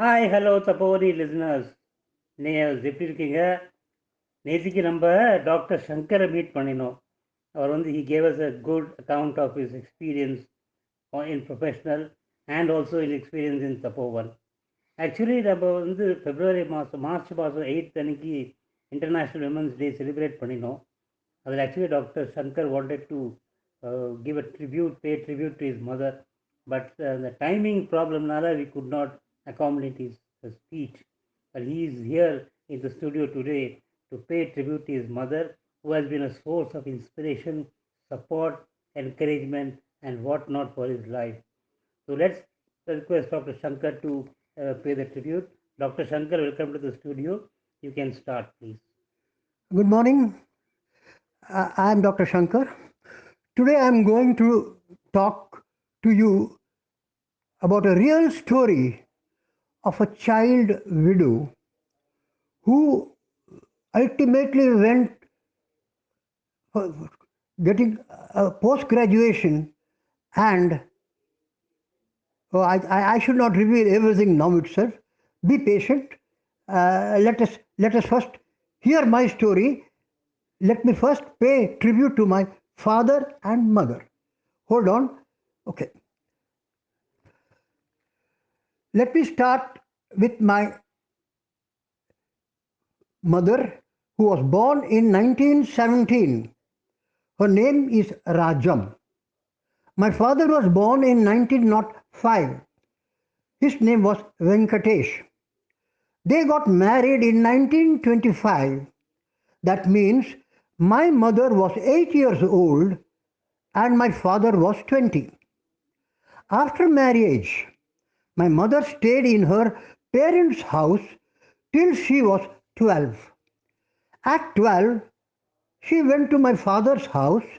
Hi hello தப்போவனி listeners. எப்படி இருக்கீங்க? நேற்றுக்கு நம்ம டாக்டர் சங்கரை மீட் பண்ணினோம். அவர் வந்து he gave us a good account of his experience in professional and also his experience in தப்போவன். ஆக்சுவலி நம்ம வந்து மார்ச் மாதம் 8th அன்னைக்கு இன்டர்நேஷ்னல் விமன்ஸ் டே செலிப்ரேட் பண்ணினோம். அதில் actually doctor Shankar wanted to give a pay tribute to his mother, but the timing problemனால we could not accommodate his speech. But he is here in the studio today to pay tribute to his mother, who has been a source of inspiration, support, encouragement, and what not for his life. So let's request Dr. Shankar to pay the tribute. Dr. Shankar, welcome to the studio. You can start, please. Good morning. I am Dr. Shankar. Today I am going to talk to you about a real story of a child widow who ultimately went for getting a post graduation, and I should not reveal everything now itself. Be patient. Let us first hear my story. Let me first pay tribute to my father and mother. Hold on. Okay. Let me start with my mother, who was born in 1917. Her name is Rajam. My father was born in 1905. His name was Venkatesh. They got married in 1925. That means my mother was 8 years old and my father was 20. After marriage, my mother stayed in her parents' house till she was 12. At 12, she went to my father's house,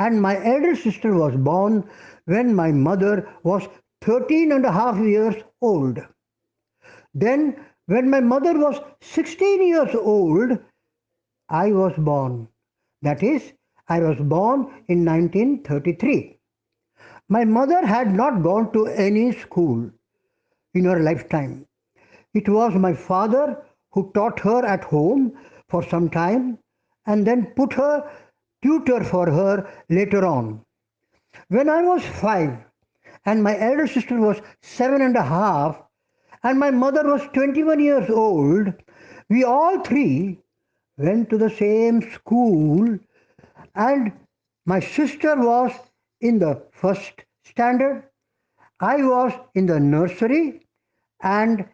and my elder sister was born when my mother was 13 and a half years old. Then, when my mother was 16 years old, I was born. That is, I was born in 1933. My mother had not gone to any school in her lifetime. It was my father who taught her at home for some time and then put her tutor for her later on. When I was 5 and my elder sister was 7 and a half and my mother was 21 years old, we all three went to the same school, and my sister was in the first standard, I was in the nursery, and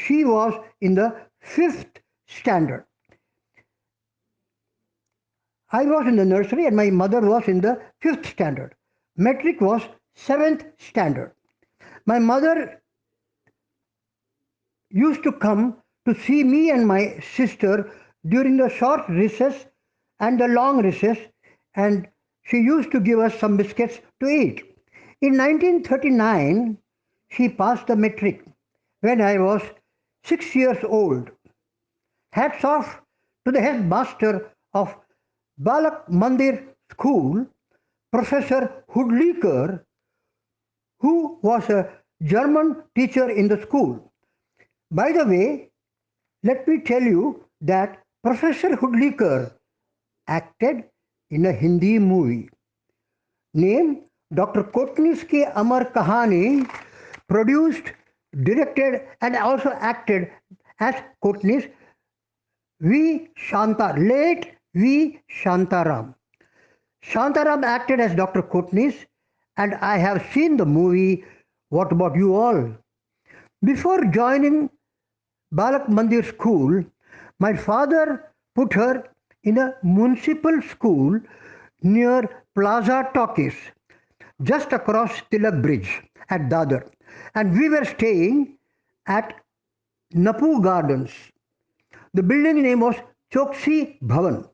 she was in the fifth standard. I was in the nursery and my mother was in the fifth standard. Metric was seventh standard. My mother used to come to see me and my sister during the short recess and the long recess, and she used to give us some biscuits to eat. In 1939, she passed the metric when I was 6 years old. Hats off to the headmaster of Balak Mandir School, Professor Hudlikar, who was a German teacher in the school. By the way, let me tell you that Professor Hudlikar acted in a Hindi movie named Dr. Kotnis Ki Amar Kahani, produced, directed, and also acted as Kotnis late V. Shantaram. Shantaram acted as Dr. Kotnis, and I have seen the movie. What about you all? Before joining Balak Mandir School, my father put her in a municipal school near Plaza Talkies, just across Tilak Bridge at Dadar. And we were staying at Napu Gardens. The building name was Choksi Bhavan.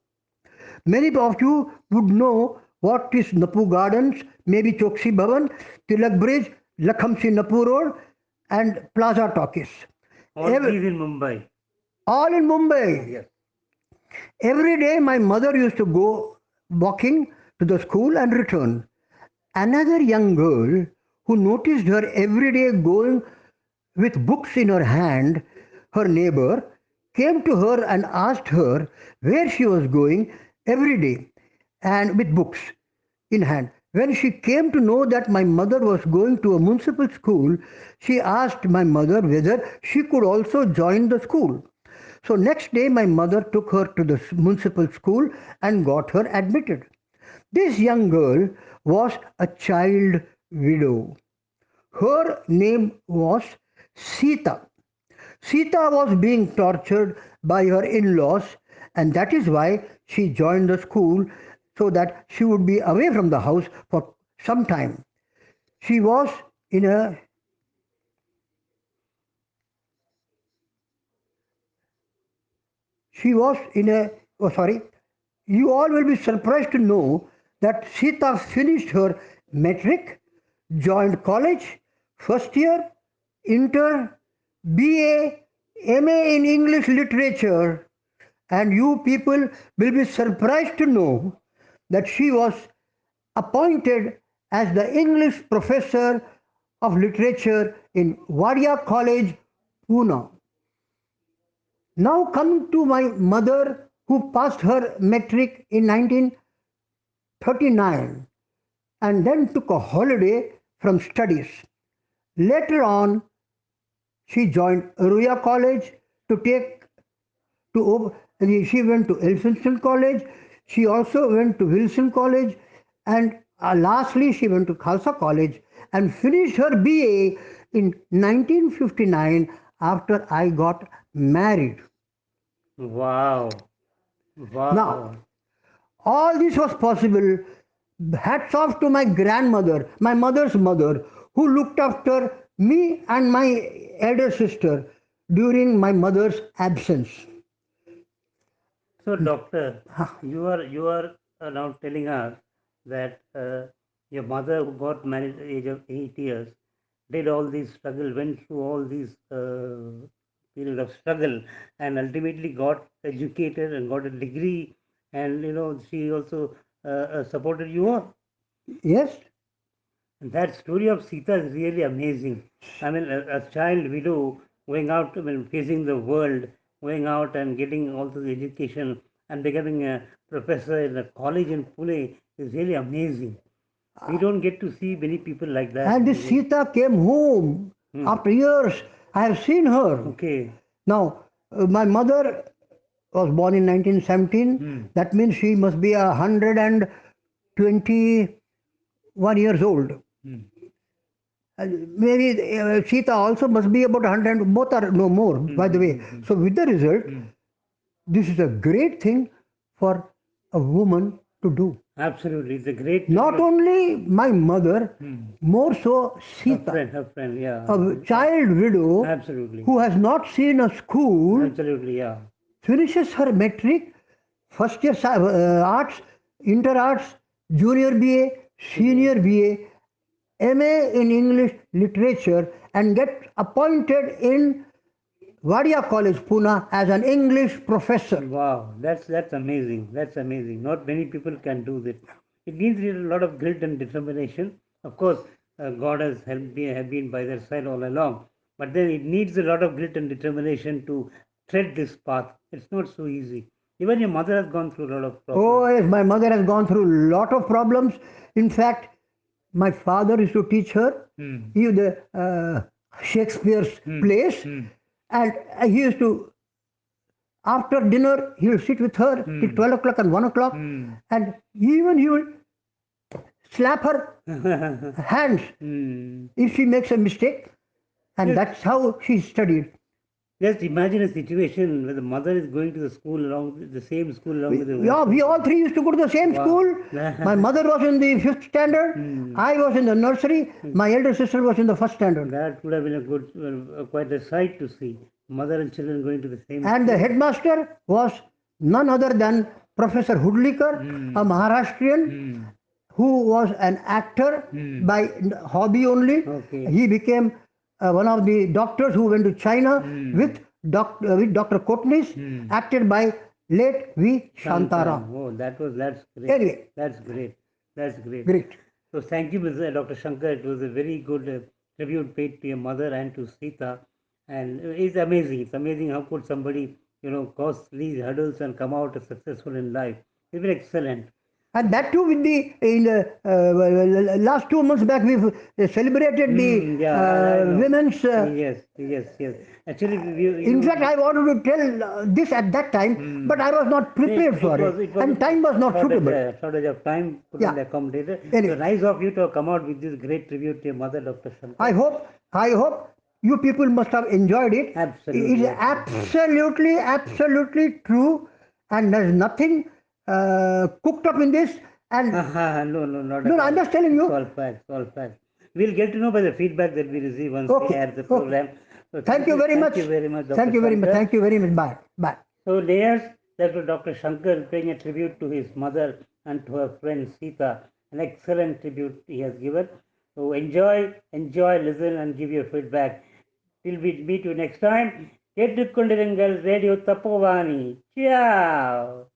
Many of you would know what is Napu Gardens, maybe Choksi Bhavan, Tilak Bridge, Lakhamsi Napu Road, and Plaza Talkies. All these in Mumbai. All in Mumbai. Yes. Every day my mother used to go walking to the school and return. Another young girl who noticed her every day going with books in her hand, her neighbor, came to her and asked her where she was going every day and with books in hand. When she came to know that my mother was going to a municipal school, she asked my mother whether she could also join the school. So next day my mother took her to the municipal school and got her admitted. This young girl was a child widow. Her name was Sita. Sita was being tortured by her in laws, and that is why she joined the school so that she would be away from the house for some time. She was in a she was in a oh sorry. You all will be surprised to know that Sita finished her metric, joined college, first year, inter, BA, MA in English literature, and you people will be surprised to know that she was appointed as the English professor of literature in Wadia College, Pune. Now coming to my mother who passed her metric in 1939 and then took a holiday from studies. Later on, she joined Ruya College to take to she went to Elphinstone College. She also went to Wilson College, and lastly she went to Khalsa College and finished her BA in 1959 after I got married. Wow. Now, Wow. all this was possible. Hats off to my grandmother, my mother's mother, who looked after me and my elder sister during my mother's absence. So, doctor, you are now telling us that your mother, who got married at the age of 8 years, did all these struggle, went through all these period of struggle, and ultimately got educated and got a degree, and she also supported you all. Yes, And that story of Sita is really amazing. I mean, a child widow going out, I mean, facing the world, going out and getting also the education and becoming a professor in a college in Pune is really amazing. We don't get to see many people like that. and this Sita came home Hmm. after years. I have seen her. Okay. Now, my mother was born in 1917. Hmm. That means she must be 121 years old. Hmm. Maybe Sita also must be about 100, both are no more, Hmm. by the Hmm. way. Hmm. Hmm. So, with the result, Hmm. this is a great thing for a woman to do. Absolutely. It's a great, Not only my mother, hmm, more so Sita, her friend, yeah. a child widow Absolutely. who has not seen a school, Absolutely, yeah. finishes her metric, first year arts, inter arts, junior BA, Senior. senior BA, MA in English literature, and gets appointed in Wadia College, Pune, as an English professor. Wow, that's amazing. That's amazing. Not many people can do that. It needs a lot of grit and determination. Of course, God has helped me, have been by their side all along. But then it needs a lot of grit and determination to tread this path. It's not so easy. Even your mother has gone through a lot of Oh, problems. yes, my mother has gone through a lot of problems. In fact, my father used to teach her Hmm. the Shakespeare's Hmm. plays, Hmm. and he used to, after dinner, he will sit with her till Hmm. 12 o'clock and 1 o'clock, Hmm. and even he will slap her hands Hmm. if she makes a mistake, and Yes, that's how she studied. just imagine a situation where the mother is going to the school along with the same school along with the Yeah, we all three used to go to the same wow. school. My mother was in the fifth standard, Hmm. I was in the nursery, my elder sister was in the first standard. That would have been a good, quite a sight to see. Mother and children going to the same And the school. headmaster was none other than Professor Hudlikar, a Hmm. Maharashtrian Hmm. who was an actor Hmm. by hobby only. Okay. He became one of the doctors who went to China Hmm. with Dr. Kotnis, Hmm. acted by late V. Shankar. Shantaram. Oh, that's great. Anyway, That's great. That's great. great. So thank you, Mr. Dr. Shankar. It was a very good tribute paid to your mother and to Sita. And it's amazing. It's amazing how could somebody, cross these hurdles and come out successful in life. It's been excellent. And that too with the in the last 2 months back we've celebrated the Yeah, I know. women's. Yes, yes, yes. Actually, In fact, I wanted to tell this at that time, but I was not prepared for it, it was and time was not suitable. shortage of time couldn't Yeah. accommodate it. So Anyway, nice of you to come out with this great tribute to your mother, Dr. I Shankar. hope I hope you people must have enjoyed it. It Absolutely, is absolutely. absolutely true, and there's nothing cooked up in this. And No, no, not no, at no, I'm all. just telling It's you. all facts, all facts. We'll get to know by the feedback that we receive once we Okay, air the okay. program. So thank you very much, Dr. Thank you very much. Shankar. Thank you very much. Bye. Bye. So layers that was Dr. Shankar paying a tribute to his mother and to her friend Sita. An excellent tribute he has given. So enjoy, listen and give your feedback. Till we meet you next time. Kettukondirangal Radio Tapovani. Ciao.